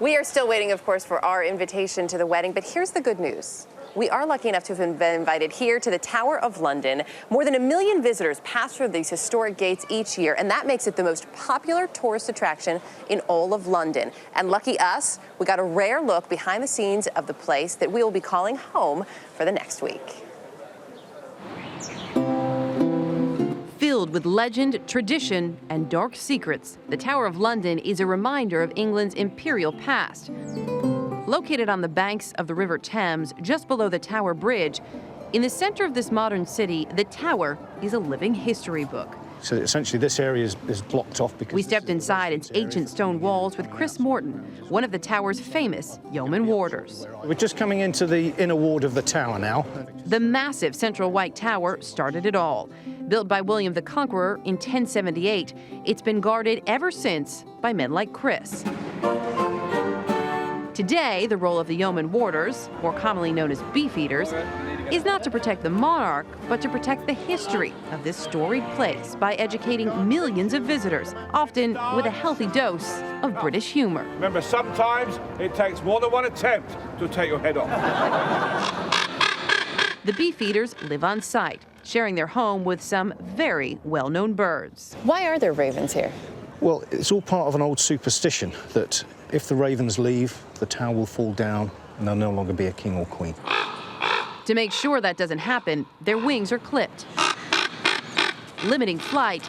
We are still waiting, of course, for our invitation to the wedding, but here's the good news. We are lucky enough to have been invited here to the Tower of London. More than 1 million visitors pass through these historic gates each year, and that makes it the most popular tourist attraction in all of London. And lucky us, we got a rare look behind the scenes of the place that we will be calling home for the next week. Filled with legend, tradition, and dark secrets, the Tower of London is a reminder of England's imperial past. Located on the banks of the River Thames, just below the Tower Bridge, in the center of this modern city, the Tower is a living history book. So essentially this area is blocked off because... We stepped inside its ancient stone walls with Chris Morton, one of the Tower's famous yeoman warders. We're just coming into the inner ward of the Tower now. The massive central white tower started it all. Built by William the Conqueror in 1078, it's been guarded ever since by men like Chris. Today, the role of the yeoman warders, more commonly known as beefeaters, is not to protect the monarch, but to protect the history of this storied place by educating millions of visitors, often with a healthy dose of British humor. Remember, sometimes it takes more than one attempt to take your head off. The beefeaters live on site, sharing their home with some very well-known birds. Why are there ravens here? Well, it's all part of an old superstition that if the ravens leave, the tower will fall down and there'll no longer be a king or queen. To make sure that doesn't happen, their wings are clipped, limiting flight,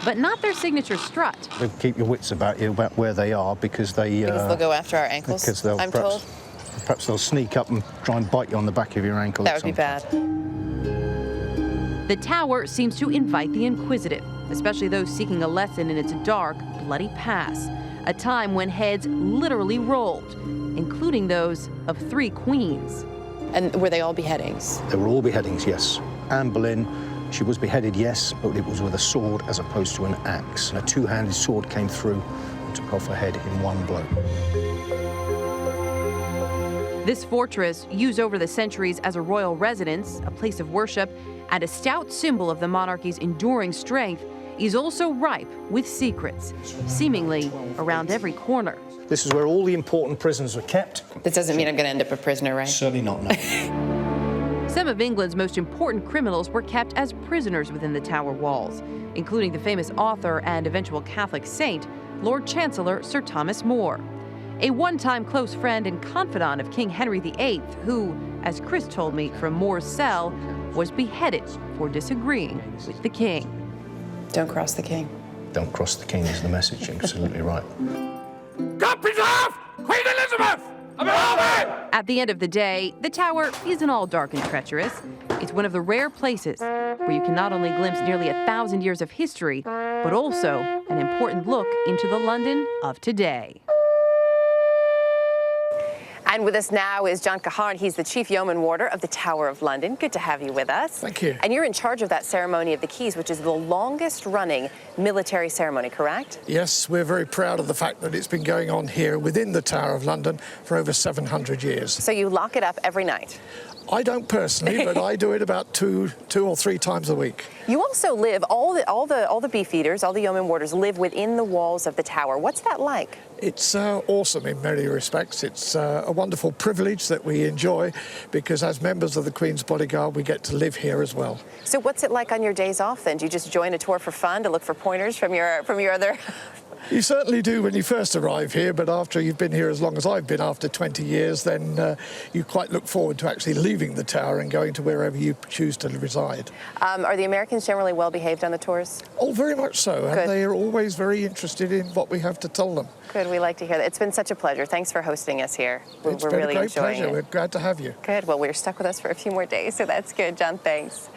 but not their signature strut. They keep your wits about you about where they are because they... Because they'll go after our ankles, because they'll perhaps they'll sneak up and try and bite you on the back of your ankle. That would be bad. The tower seems to invite the inquisitive, especially those seeking a lesson in its dark, bloody past, a time when heads literally rolled, including those of 3 queens. And were they all beheadings? They were all beheadings, yes. Anne Boleyn, she was beheaded, yes, but it was with a sword as opposed to an axe. And a 2-handed sword came through and took off her head in one blow. This fortress, used over the centuries as a royal residence, a place of worship, and a stout symbol of the monarchy's enduring strength, is also ripe with secrets, seemingly around every corner. This is where all the important prisoners were kept. This doesn't mean I'm going to end up a prisoner, right? Certainly not, no. Some of England's most important criminals were kept as prisoners within the Tower walls, including the famous author and eventual Catholic saint, Lord Chancellor Sir Thomas More, a one-time close friend and confidant of King Henry VIII, who, as Chris told me from More's cell, was beheaded for disagreeing with the king. Don't cross the king. Don't cross the king is the message, you're absolutely right. God preserve Queen Elizabeth! At the end of the day, the tower isn't all dark and treacherous. It's one of the rare places where you can not only glimpse nearly 1,000 years of history, but also an important look into the London of today. And with us now is John Kahan. He's the Chief Yeoman Warder of the Tower of London. Good to have you with us. Thank you. And you're in charge of that ceremony of the keys, which is the longest running military ceremony, correct? Yes, we're very proud of the fact that it's been going on here within the Tower of London for over 700 years. So you lock it up every night? I don't personally, but I do it about two or three times a week. You also live, all the beefeaters, all the yeoman warders live within the walls of the tower. What's that like? It's awesome in many respects. It's a wonderful privilege that we enjoy because as members of the Queen's Bodyguard, we get to live here as well. So what's it like on your days off then? Do you just join a tour for fun to look for pointers from your other... You certainly do when you first arrive here, but after you've been here as long as I've been, after 20 years, then you quite look forward to actually leaving the tower and going to wherever you choose to reside. Are the Americans generally well behaved on the tours? Oh, very much so, and they are always very interested in what we have to tell them. Good, we like to hear that. It's been such a pleasure. Thanks for hosting us here. We're really enjoying it. We're glad to have you. Good, well, we're stuck with us for a few more days, so that's good. John, thanks.